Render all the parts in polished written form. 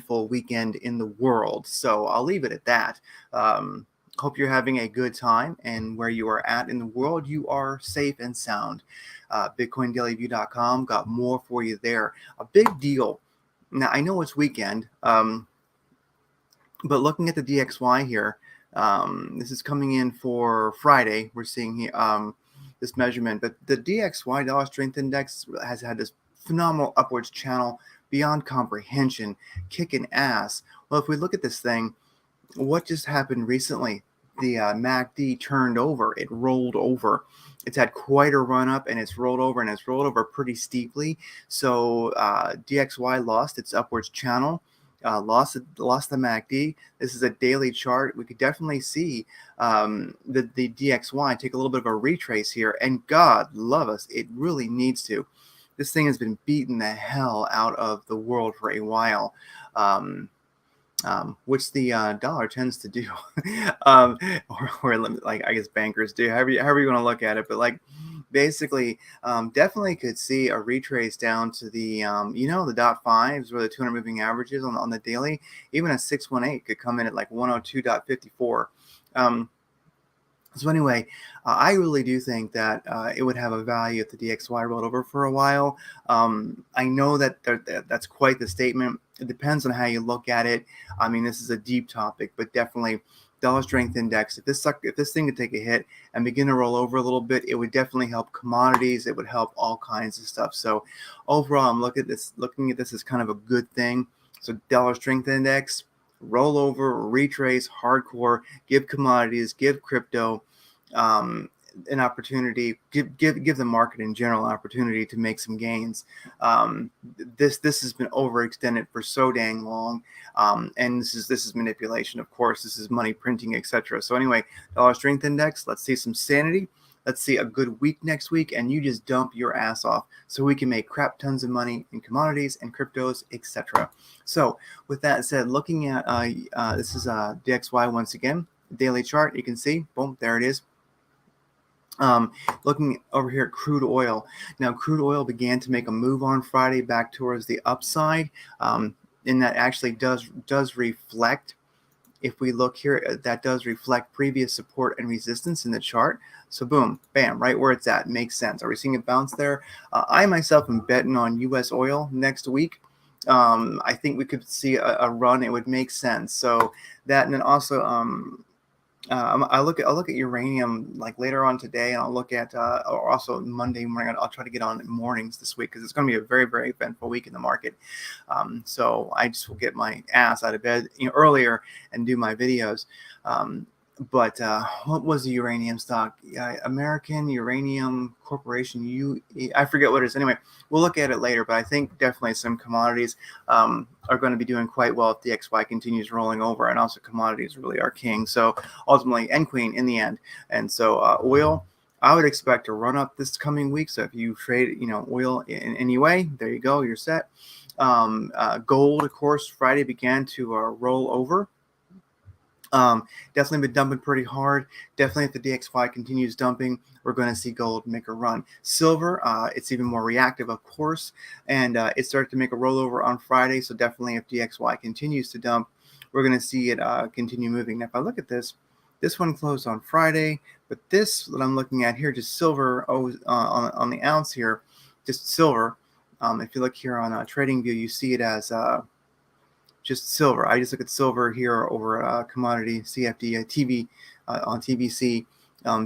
full weekend in the world. So I'll leave it at that. Hope you're having a good time, and where you are at in the world, you are safe and sound. BitcoinDailyView.com got more for you there. A big deal. Now, I know it's weekend, but looking at the DXY here, this is coming in for Friday. We're seeing here this measurement, but the DXY dollar strength index has had this phenomenal upwards channel beyond comprehension, kicking ass. Well, if we look at this thing, what just happened recently? The MACD turned over. It rolled over. It's had quite a run up, and it's rolled over, and it's rolled over pretty steeply. So DXY lost its upwards channel. Lost the MACD. This is a daily chart. We could definitely see the DXY take a little bit of a retrace here, and God love us, it really needs to. This thing has been beating the hell out of the world for a while, which the dollar tends to do, or like I guess bankers do, however you want to look at it. But like basically, definitely could see a retrace down to the the dot fives or the 200 moving averages on the daily. Even a 618 could come in at like 102.54. So anyway, I really do think that it would have a value if the DXY rolled over for a while. I know that that's quite the statement. It depends on how you look at it. I mean, this is a deep topic, but definitely dollar strength index. If this thing could take a hit and begin to roll over a little bit, it would definitely help commodities. It would help all kinds of stuff. So overall, I'm looking at this as kind of a good thing. So dollar strength index, roll over, retrace, hardcore, give commodities, give crypto an opportunity, give the market in general an opportunity to make some gains. This has been overextended for so dang long, and this is manipulation. Of course, this is money printing, etc. So anyway, dollar strength index. Let's see some sanity. Let's see a good week next week, and you just dump your ass off so we can make crap tons of money in commodities and cryptos, etc. So with that said, looking at this is DXY once again, daily chart. You can see, boom, there it is. Looking over here at crude oil. Now, crude oil began to make a move on Friday back towards the upside, and that actually does reflect. If we look here, that does reflect previous support and resistance in the chart. So boom, bam, right where it's at. Makes sense. Are we seeing a bounce there? I myself am betting on U.S. oil next week. I think we could see a run. It would make sense. So that, and then also I'll look at uranium like later on today, and I'll look at or also Monday morning. I'll try to get on mornings this week because it's going to be a very, very eventful week in the market. So I just will get my ass out of bed earlier and do my videos. But what was the uranium stock? American Uranium Corporation. I forget what it is. Anyway, we'll look at it later. But I think definitely some commodities are going to be doing quite well if the DXY continues rolling over, and also commodities really are king. So ultimately, and queen in the end. And so oil, I would expect to run up this coming week. So if you trade, oil in any way, there you go, you're set. Gold, of course, Friday began to roll over. Definitely been dumping pretty hard. Definitely if the DXY continues dumping, we're going to see gold make a run. Silver, it's even more reactive, of course, and it started to make a rollover on Friday. So definitely if DXY continues to dump, we're going to see it continue moving. Now, if I look at this one closed on Friday, but this that I'm looking at here, just silver on the ounce here, just silver. If you look here on TradingView, you see it as just silver. I just look at silver here over commodity, CFD, TV, on TBC,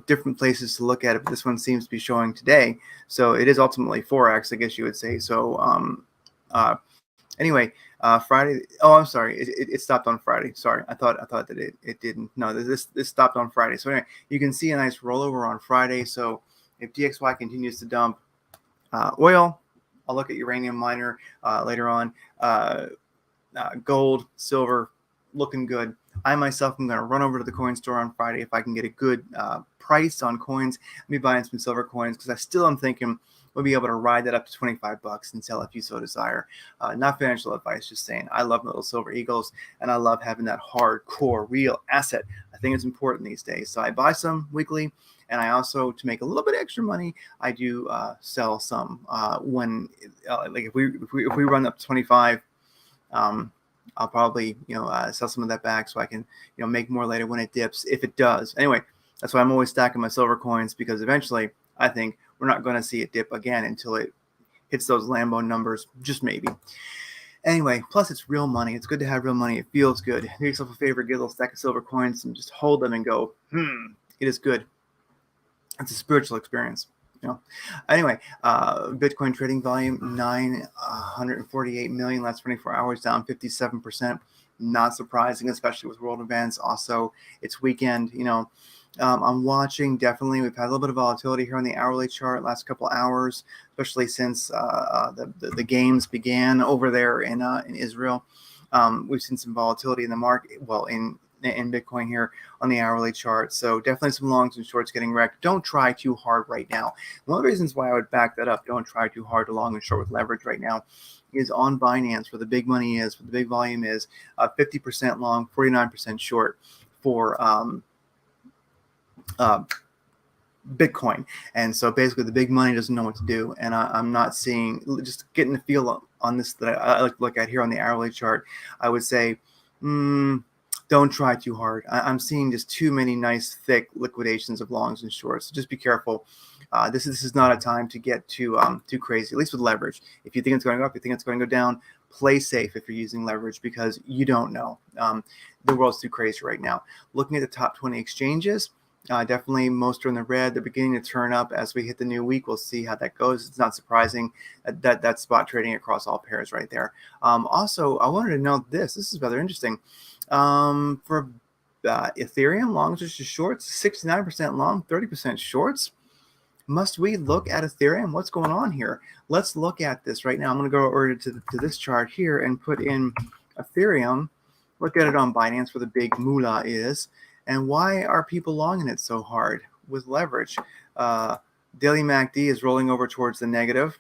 different places to look at it. But this one seems to be showing today. So it is ultimately Forex, I guess you would say. So anyway, Friday. Oh, I'm sorry. It stopped on Friday. Sorry. I thought that it didn't. No, this stopped on Friday. So anyway, you can see a nice rollover on Friday. So if DXY continues to dump oil, I'll look at uranium miner later on. Gold, silver, looking good. I myself am going to run over to the coin store on Friday if I can get a good price on coins. I'll be buying some silver coins because I still am thinking we'll be able to ride that up to $25 and sell if you so desire. Not financial advice, just saying I love little silver eagles, and I love having that hardcore real asset. I think it's important these days. So I buy some weekly, and I also, to make a little bit extra money, I do sell some when like if we run up to 25. I'll probably, sell some of that back so I can, make more later when it dips, if it does. Anyway, that's why I'm always stacking my silver coins, because eventually I think we're not going to see it dip again until it hits those Lambo numbers, just maybe. Anyway, plus it's real money. It's good to have real money. It feels good. Do yourself a favor, get a little stack of silver coins and just hold them and go, it is good. It's a spiritual experience. Anyway, Bitcoin trading volume 948 million last 24 hours, down 57%. Not surprising, especially with world events. Also, it's weekend. I'm watching. Definitely, we've had a little bit of volatility here on the hourly chart last couple hours, especially since the games began over there in Israel. We've seen some volatility in the market. Well, in Bitcoin here on the hourly chart. So definitely some longs and shorts getting wrecked. Don't try too hard right now. One of the reasons why I would back that up, don't try too hard to long and short with leverage right now, is on Binance, where the big money is, where the big volume is, 50% long, 49% short for Bitcoin. And so basically the big money doesn't know what to do. And I'm not seeing, just getting the feel on this that I like to look at here on the hourly chart, I would say, don't try too hard. I'm seeing just too many nice thick liquidations of longs and shorts. So just be careful. This is not a time to get too crazy, at least with leverage. If you think it's going to go up, you think it's going to go down, play safe if you're using leverage, because you don't know. The world's too crazy right now. Looking at the top 20 exchanges, definitely most are in the red. They're beginning to turn up as we hit the new week. We'll see how that goes. It's not surprising that spot trading across all pairs right there. Also, I wanted to note this. This is rather interesting. For Ethereum, longs versus shorts, 69% long, 30% shorts. Must we look at Ethereum? What's going on here? Let's look at this right now. I'm going to go over to this chart here and put in Ethereum. Look at it on Binance, where the big moolah is. And why are people longing it so hard with leverage? Daily MACD is rolling over towards the negative.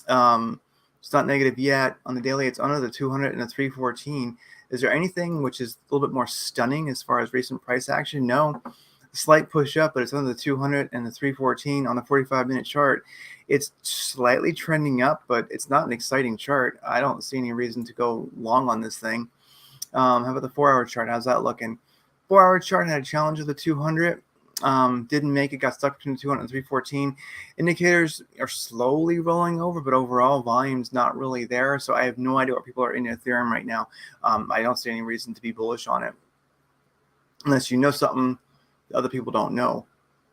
It's not negative yet. On the daily, it's under the 200 and the 314. Is there anything which is a little bit more stunning as far as recent price action? No. A slight push up, but it's under the 200 and the 314 on the 45-minute chart. It's slightly trending up, but it's not an exciting chart. I don't see any reason to go long on this thing. How about the 4-hour chart? How's that looking? 4-hour chart had a challenge of the 200. Didn't make it, got stuck between the 200 and 314. Indicators are slowly rolling over, but overall volume's not really there. So I have no idea what people are in Ethereum right now. I don't see any reason to be bullish on it, unless you know something that other people don't know.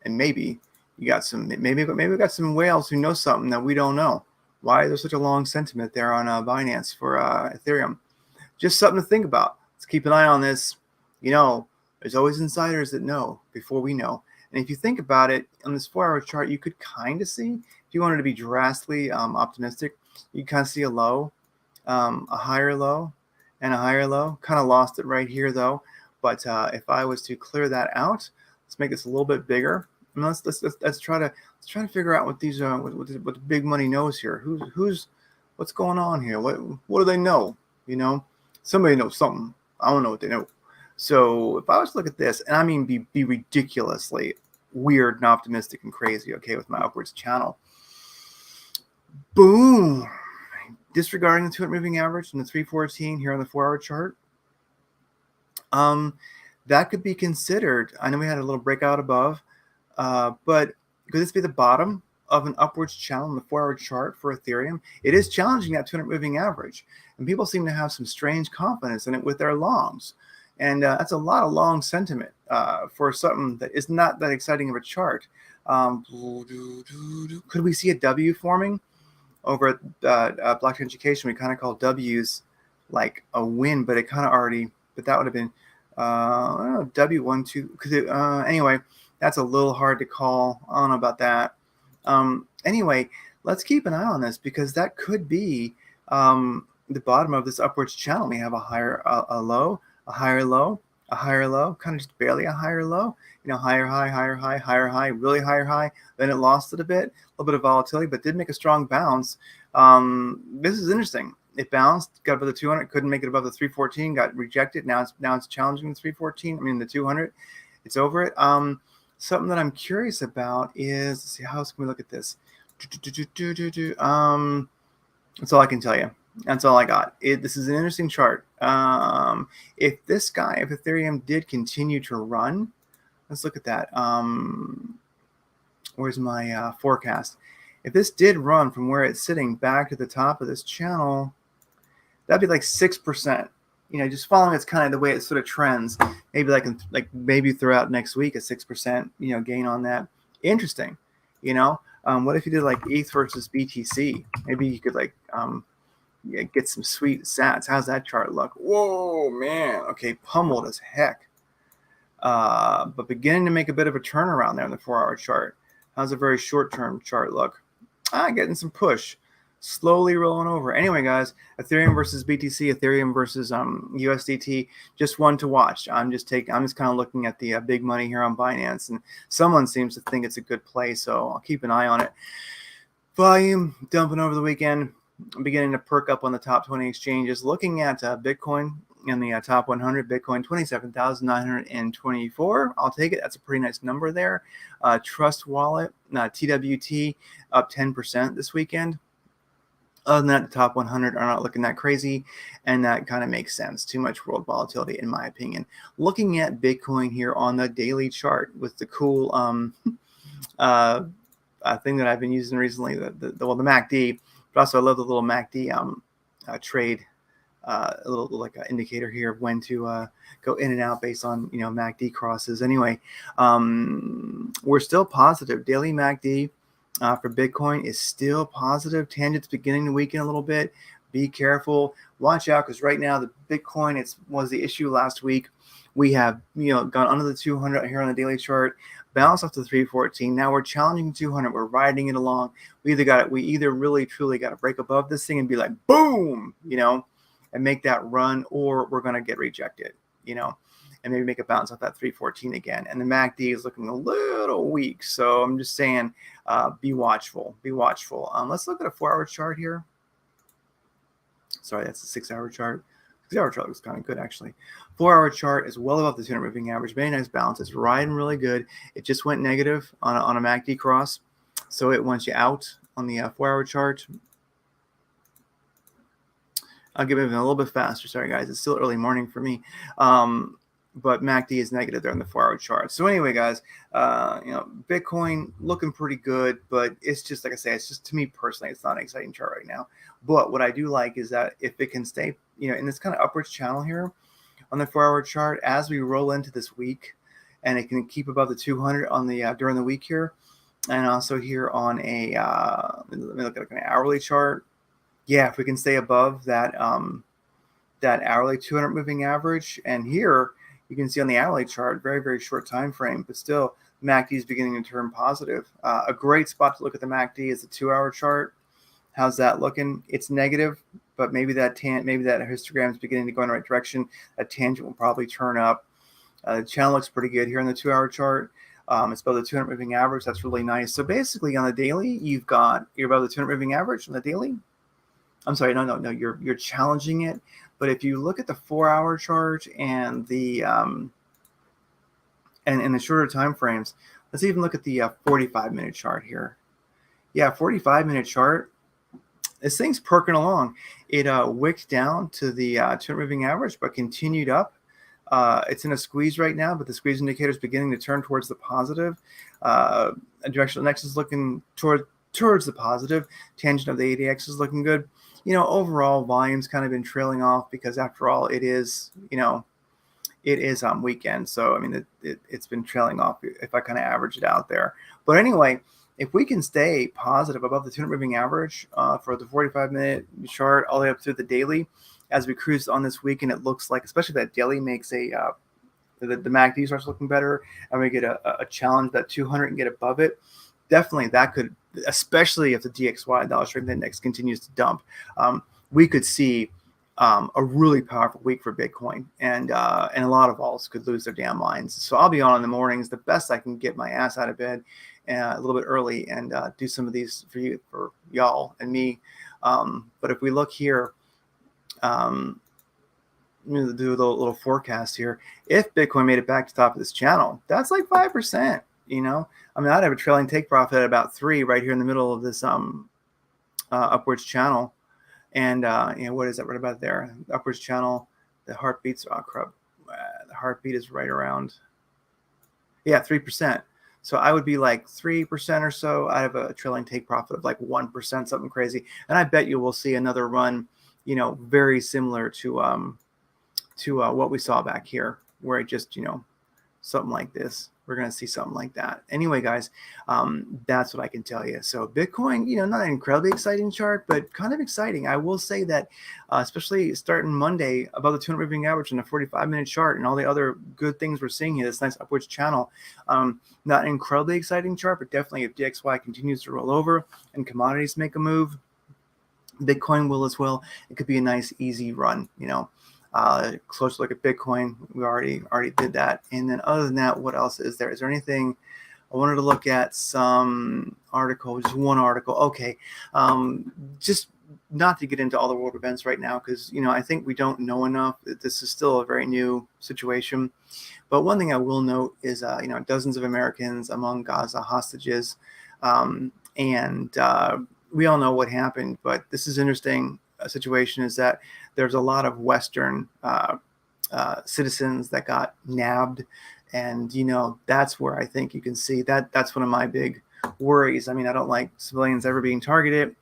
And maybe you got maybe we got some whales who know something that we don't know. Why is there such a long sentiment there on Binance for Ethereum? Just something to think about. Let's keep an eye on this. There's always insiders that know before we know. And if you think about it, on this 4-hour chart, you could kind of see, if you wanted to be drastically optimistic, you kind of see a low, a higher low, and a higher low. Kind of lost it right here, though. But if I was to clear that out, let's make this a little bit bigger. And let's try to figure out what these what the big money knows here. What's going on here? What do they know? Somebody knows something. I don't know what they know. So if I was to look at this, and I mean be ridiculously weird and optimistic and crazy, okay, with my upwards channel, boom, disregarding the 200 moving average and the 314 here on the 4-hour chart, that could be considered. I know we had a little breakout above, but could this be the bottom of an upwards channel in the 4-hour chart for Ethereum? It is challenging that 200 moving average, and people seem to have some strange confidence in it with their longs. And that's a lot of long sentiment for something that is not that exciting of a chart. Could we see a W forming over at Blockchain Education? We kind of call W's like a win, but it kind of already, but that would have been W1, 2. Anyway, that's a little hard to call. I don't know about that. Anyway, let's keep an eye on this, because that could be the bottom of this upwards channel. We have a low, a higher low, a higher low, kind of just barely a higher low, higher high, higher high, higher high, really higher high. Then it lost it a bit, a little bit of volatility, but did make a strong bounce. This is interesting. It bounced, got above the 200, couldn't make it above the 314, got rejected. Now it's challenging the 314. I mean the 200, it's over it. Something that I'm curious about is, let's see, how else can we look at this? That's all I can tell you. That's all I got. This is an interesting chart. If Ethereum did continue to run, let's look at that. Where's my forecast? If this did run from where it's sitting back to the top of this channel, that'd be like 6%. Just following it's kind of the way it sort of trends. Maybe maybe throughout next week a 6% gain on that. Interesting. What if you did like ETH versus BTC? Maybe you could get some sweet sats. How's that chart look? Whoa, man. Okay, pummeled as heck. But beginning to make a bit of a turnaround there on the 4-hour chart. How's a very short-term chart look? Getting some push. Slowly rolling over. Anyway, guys, Ethereum versus BTC, Ethereum versus USDT, just one to watch. I'm just kind of looking at the big money here on Binance, and someone seems to think it's a good play, so I'll keep an eye on it. Volume dumping over the weekend, beginning to perk up on the top 20 exchanges. Looking at Bitcoin in the top 100, Bitcoin 27,924. I'll take it. That's a pretty nice number there. Trust Wallet, TWT, up 10% this weekend. Other than that, the top 100 are not looking that crazy, and that kind of makes sense. Too much world volatility, in my opinion. Looking at Bitcoin here on the daily chart with the cool thing that I've been using recently, the MACD, but also I love the little MACD trade, a little like an indicator here of when to go in and out based on MACD crosses. Anyway, we're still positive. Daily MACD for Bitcoin is still positive. Tangent's beginning to weaken a little bit. Be careful. Watch out, because right now the Bitcoin was the issue last week. We have gone under the 200 here on the daily chart, bounced off to 314. Now we're challenging 200. We're riding it along. We either really truly got to break above this thing and be like boom, and make that run, or we're going to get rejected, and maybe make a bounce off that 314 again. And the MACD is looking a little weak, so I'm just saying, be watchful. Be watchful. Let's look at a 4-hour chart here. Sorry, that's a 6-hour chart. 6-hour chart looks kind of good, actually. 4-hour chart is well above the 200 moving average. Very nice balance. It's riding really good. It just went negative on a MACD cross, so it wants you out on the 4-hour chart. I'll give it a little bit faster. Sorry, guys. It's still early morning for me. But MACD is negative there on the 4-hour chart. So anyway, guys, Bitcoin looking pretty good, but it's just, like I say, it's just, to me personally, it's not an exciting chart right now. But what I do like is that if it can stay, in this kind of upwards channel here on the 4-hour chart, as we roll into this week, and it can keep above the 200 on the during the week here, and also here on a let me look at an hourly chart. Yeah, if we can stay above that that hourly 200 moving average, and here you can see on the hourly chart, very, very short time frame, but still MACD is beginning to turn positive. A great spot to look at the MACD is the 2-hour chart. How's that looking? It's negative, but maybe that histogram is beginning to go in the right direction. That tangent will probably turn up. The channel looks pretty good here on the 2-hour chart. It's above the 200 moving average. That's really nice. So basically on the daily, you're above the 200 moving average on the daily. I'm sorry, no, you're challenging it. But if you look at the 4-hour chart and the and the shorter time frames, let's even look at the 45-minute chart here. Yeah, 45-minute chart. This thing's perking along. It wicked down to the 200 moving average, but continued up. It's in a squeeze right now, but the squeeze indicator is beginning to turn towards the positive. Directional nexus is looking towards the positive. Tangent of the ADX is looking good. Overall volume's kind of been trailing off because after all, it is weekend. So, I mean, it's been trailing off if I kind of average it out there. But anyway, if we can stay positive above the 200 moving average for the 45-minute chart all the way up through the daily, as we cruise on this week, and it looks like, especially that daily makes the MACD starts looking better, and we get a challenge that 200 and get above it. Definitely that could, especially if the DXY dollar strength index continues to dump, we could see a really powerful week for Bitcoin, and a lot of alts could lose their damn minds. So I'll be on in the mornings the best I can, get my ass out of bed a little bit early and do some of these for y'all and me. But if we look here, I'm going to do a little forecast here. If Bitcoin made it back to the top of this channel, that's like 5%. I mean, I'd have a trailing take profit at about 3 right here in the middle of this upwards channel. And what is that right about there? Upwards channel, the heartbeats, the heartbeat is right around, 3%. So I would be like 3% or so out of a trailing take profit of like 1%, something crazy. And I bet you will see another run, very similar to what we saw back here, where it just, something like this. We're going to see something like that. Anyway, guys, that's what I can tell you. So Bitcoin, not an incredibly exciting chart, but kind of exciting. I will say that, especially starting Monday, above the 200 moving average and a 45-minute chart and all the other good things we're seeing here, this nice upwards channel, not an incredibly exciting chart, but definitely if DXY continues to roll over and commodities make a move, Bitcoin will as well. It could be a nice, easy run, close look at Bitcoin. We already did that. And then other than that, what else is there? Is there anything? I wanted to look at some article, just one article. Okay. Just not to get into all the world events right now, because, I think we don't know enough. This is still a very new situation. But one thing I will note is, dozens of Americans among Gaza hostages. And we all know what happened, but this is interesting. Situation is that there's a lot of Western citizens that got nabbed, and that's where I think you can see that's one of my big worries. I mean, I don't like civilians ever being targeted.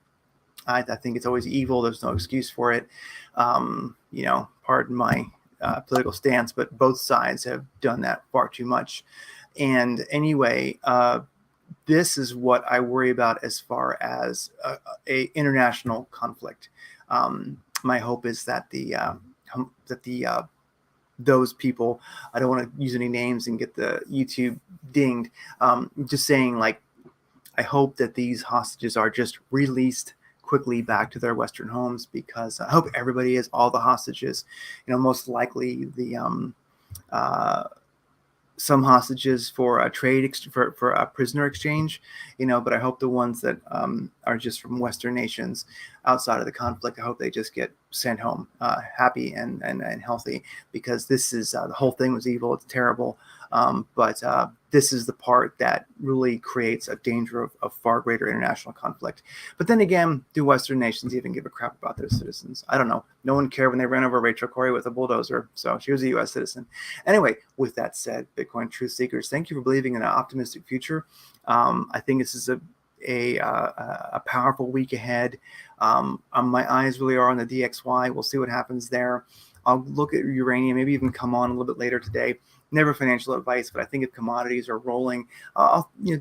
I think it's always evil. There's no excuse for it. Pardon my political stance, but both sides have done that far too much. And anyway, this is what I worry about as far as a international conflict. My hope is that those people, I don't want to use any names and get the YouTube dinged. Just saying, like, I hope that these hostages are just released quickly back to their Western homes, because I hope everybody is, all the hostages. Most likely the some hostages for a trade for a prisoner exchange, but I hope the ones that are just from Western nations outside of the conflict, I hope they just get sent home happy and healthy, because this is the whole thing was evil. It's terrible. But this is the part that really creates a danger of far greater international conflict. But then again, do Western nations even give a crap about their citizens? I don't know. No one cared when they ran over Rachel Corrie with a bulldozer. So she was a U.S. citizen. Anyway, with that said, Bitcoin truth seekers, thank you for believing in an optimistic future. I think this is a powerful week ahead. My eyes really are on the DXY. We'll see what happens there. I'll look at uranium, maybe even come on a little bit later today. Never financial advice, but I think if commodities are rolling,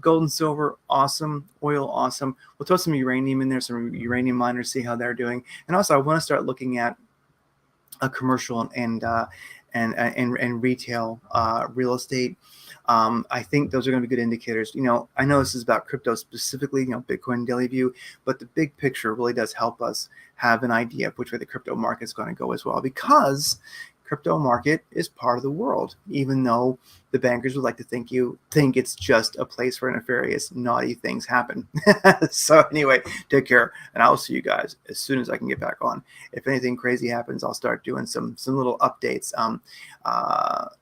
gold and silver, awesome. Oil, awesome. We'll throw some uranium in there, some uranium miners, see how they're doing. And also, I want to start looking at a commercial and retail real estate. I think those are going to be good indicators. I know this is about crypto specifically, Bitcoin daily view, but the big picture really does help us have an idea of which way the crypto market is going to go as well, because crypto market is part of the world, even though the bankers would like to think it's just a place where nefarious, naughty things happen. So anyway, take care, and I'll see you guys as soon as I can get back on. If anything crazy happens, I'll start doing some little updates.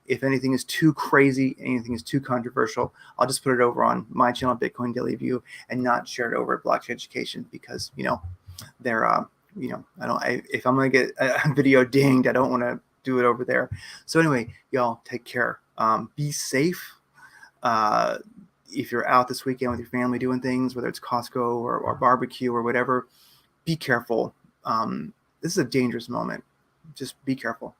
If anything is too crazy, anything is too controversial, I'll just put it over on my channel, Bitcoin Daily View, and not share it over at Blockchain Education, because they're if I'm gonna get a video dinged, I don't want to do it over there. So anyway, y'all take care. Be safe. If you're out this weekend with your family doing things, whether it's Costco or barbecue or whatever, be careful. This is a dangerous moment. Just be careful.